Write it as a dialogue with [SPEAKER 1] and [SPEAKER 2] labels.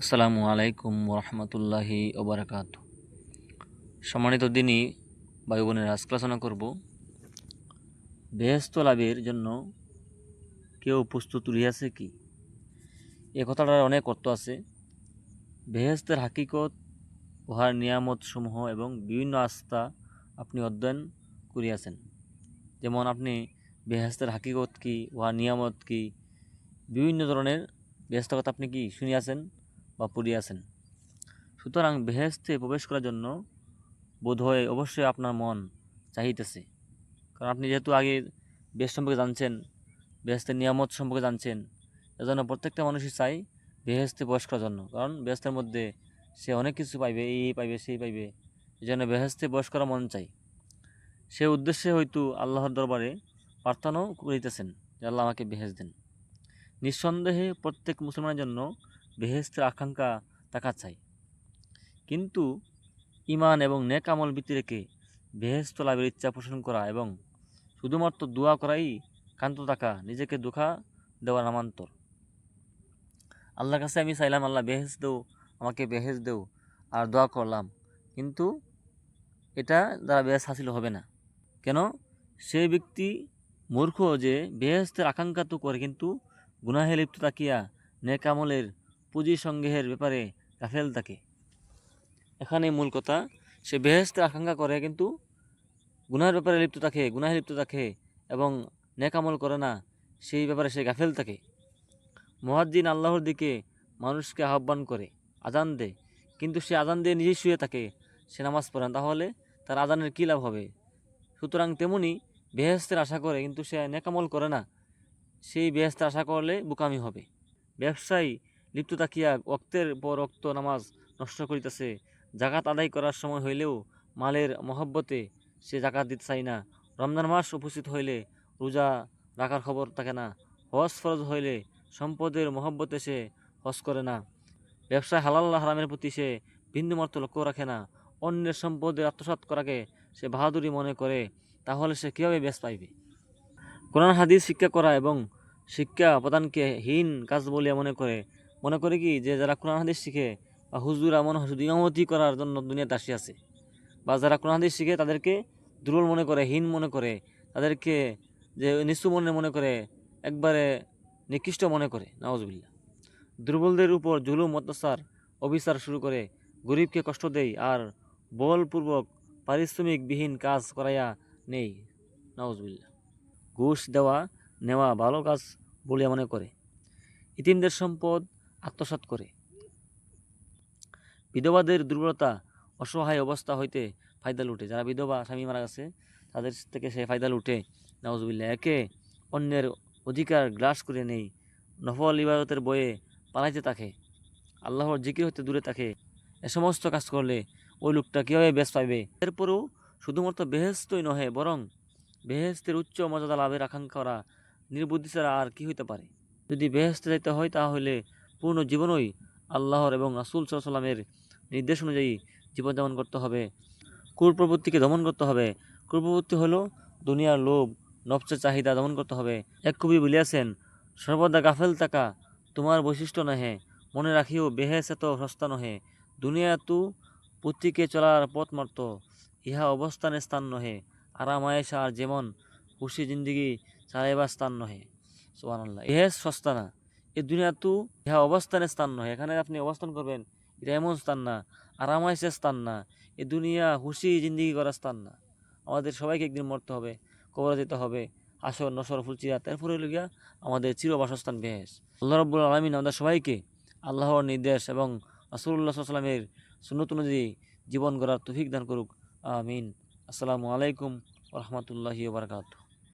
[SPEAKER 1] আসসালামু আলাইকুম রহমতুল্লাহি ওবরাকাত। সম্মানিত দিনী ভাই বোনের আজকে আলোচনা করব বেহেশত লাভের জন্য কেউ প্রস্তুত রহিয়াছে কি। এ কথাটার অনেক অর্থ আছে। বেহেশতের হাকিকত, উহার নিয়ামত সমূহ এবং বিভিন্ন আস্থা আপনি অধ্যয়ন করিয়াছেন। যেমন আপনি বেহেশতের হাকিকত কি, উহার নিয়ামত কি, বিভিন্ন ধরনের বেহেশতের কথা আপনি কি শুনিয়াছেন বা পড়িয়াছেন। সুতরাং বেহেশতে প্রবেশ করার জন্য বোধহয় অবশ্যই আপনার মন চাহিতেছে, কারণ আপনি যেহেতু আগে বেহেশত সম্পর্কে জানছেন, বেহেশতের নিয়ামত সম্পর্কে জানছেন, এজন্য প্রত্যেকটা মানুষই চাই বেহেশতে প্রবেশ করার জন্য। কারণ বেহেশতের মধ্যে সে অনেক কিছু পাইবে, এই পাইবে সেই পাইবে, এই জন্য বেহেশতে প্রবেশ করার মন চাই। সে উদ্দেশ্যে হয়তো আল্লাহর দরবারে প্রার্থনাও করিতেছেন যে আল্লাহ আমাকে বেহেশত দেন। নিঃসন্দেহে প্রত্যেক মুসলমানের জন্য বেহেশতের আকাঙ্ক্ষা থাকা চাই, কিন্তু ইমান এবং নেক আমল বৃত্তি রেখে বেহেশত লাভের ইচ্ছা পোষণ করা এবং শুধুমাত্র দোয়া করাই ক্ষান্ত থাকা নিজেকে ধোঁকা দেওয়ার নামান্তর। আল্লাহর কাছে আমি চাইলাম আল্লাহ বেহেশত দেও, আমাকে বেহেশত দেও, আর দোয়া করলাম, কিন্তু এটা দ্বারা বেহেশত হাসিল হবে না। কেন? সেই ব্যক্তি মূর্খ যে বেহেশতের আকাঙ্ক্ষা তো করে, কিন্তু গুনাহে লিপ্ত থাকিয়া নেক আমলের পুঁজি সংগ্রহের ব্যাপারে গাফেল থাকে। এখানে মূল কথা, সে বেহেশতের আকাঙ্ক্ষা করে কিন্তু গুনাহের ব্যাপারে লিপ্ত থাকে, গুনাহে লিপ্ত থাকে এবং নেক আমল করে না, সেই ব্যাপারে সে গাফেল থাকে। মুয়াজ্জিন আল্লাহর দিকে মানুষকে আহ্বান করে, আজান দেয়, কিন্তু সে আজান দিয়ে নিজেই শুয়ে থাকে, সে নামাজ পড়ে না, তাহলে তার আজানের কী লাভ হবে? সুতরাং তেমনি বেহেশতের আশা করে কিন্তু সে নেক আমল করে না, সেই বেহেশতের আশা করলে বোকামি হবে। ব্যবসায়ী লিপ্ত থাকিয়া ওয়াক্তের পর ওয়াক্ত নামাজ নষ্ট করিতেছে, জাকাত আদায় করার সময় হইলেও মালের মহব্বতে সে জাকাত দিতে চায় না, রমজান মাস উপস্থিত হইলে রোজা রাখার খবর থাকে না, হজ ফরজ হইলে সম্পদের মহব্বতে সে হজ করে না, ব্যবসায় হালাল হারামের প্রতি সে বিন্দুমাত্র লক্ষ্য রাখে না, অন্যের সম্পদের আত্মসাৎ করাকে সে বাহাদুরি মনে করে, তাহলে সে কীভাবে বেশ পাইবে? কোরআন হাদিস শিক্ষা করা এবং শিক্ষা প্রদানকে হীন কাজ বলিয়া মনে করে কি যে যারা কোরআন হাদিস শিখে বা হুজুরা মনে হয় শুধু ইমামতি করার জন্য দুনিয়াতে আসিয়াছে, বা যারা কোরআন হাদিস শিখে তাদেরকে দুর্বল মনে করে, হীন মনে করে, তাদেরকে যে নিচু মনে করে, একবারে নিকৃষ্ট মনে করে। নাউজুবিল্লাহ। দুর্বলদের উপর জুলুম অত্যাচার অবিচার শুরু করে, গরিবকে কষ্ট দেয় আর বলপূর্বক পারিশ্রমিকবিহীন কাজ করাইয়া নেই। নাউজুবিল্লাহ। ঘুষ দেওয়া নেওয়া ভালো কাজ বলিয়া মনে করে, ইতিমদের সম্পদ আত্মসাৎ করে, বিধবাদের দুর্বলতা অসহায় অবস্থা হইতে ফায়দা লুটে। যারা বিধবা, স্বামী মারা গেছে, তাদের থেকে সে ফায়দা লুটে। নাউজুবিল্লাহ। একে অন্যের অধিকার গ্রাস করে নেই, নফল ইবাদতের বয়ে পালাইতে থাকে, আল্লাহর জিকির হইতে দূরে থাকে। এ সমস্ত কাজ করলে ওই লোকটা কীভাবে বেশ পাইবে? এরপরও শুধুমাত্র বেহেশতই নহে, বরং বেহেশতের উচ্চ মর্যাদা লাভের আকাঙ্ক্ষা করা নির্বুদ্ধি ছাড়া আর কি হইতে পারে? যদি বেহেশতে যাইতে হয় তাহলে পূর্ণ জীবনই আল্লাহর এবং রাসূল সাল্লাল্লাহু আলাইহি ওয়াসাল্লামের নির্দেশ অনুযায়ী জীবনযাপন করতে হবে। কুপ্রবৃত্তিকে দমন করতে হবে। কুপ্রবৃত্তি হলো দুনিয়ার লোভ, নফসের চাহিদা দমন করতে হবে। এক কবি বলিয়াছেন, সর্বদা গাফেল থাকা তোমার বৈশিষ্ট্য নহে, মনে রাখিও বেহেশত এত সস্তা নহে, দুনিয়া তু প্রতীকে চলার পথ মাত্র, ইহা অবস্থানের স্থান নহে, আরাম আয়েশা আর যেমন খুশি জিন্দিগি চালাইবার স্থান নহে। সুবহানাল্লাহ। বেহেশত সস্তা না, এ দুনিয়া তু ইহা অবস্থানের স্থান নহে, এখানে আপনি অবস্থান করবেন এটা এমন স্থান না, আরাম আয়েশের স্থান না, এ দুনিয়া খুশি জিন্দিগি করার স্থান না। আমাদের সবাইকে একদিন মরতে হবে, কবরে যেতে হবে, আসর নসর ফুলচিরা, তারপরে হলো গিয়া আমাদের চির বাসস্থান বেহেশত। আল্লাহ রাব্বুল আলামিন আমাদের সবাইকে আল্লাহর নির্দেশ এবং রাসূলুল্লাহ সাল্লাল্লাহু আলাইহি ওয়াসাল্লামের সুন্নাত অনুযায়ী জীবন গড়ার তৌফিক দান করুক। আমিন। আসসালামু আলাইকুম ওয়া রাহমাতুল্লাহি ওয়া বারাকাতুহু।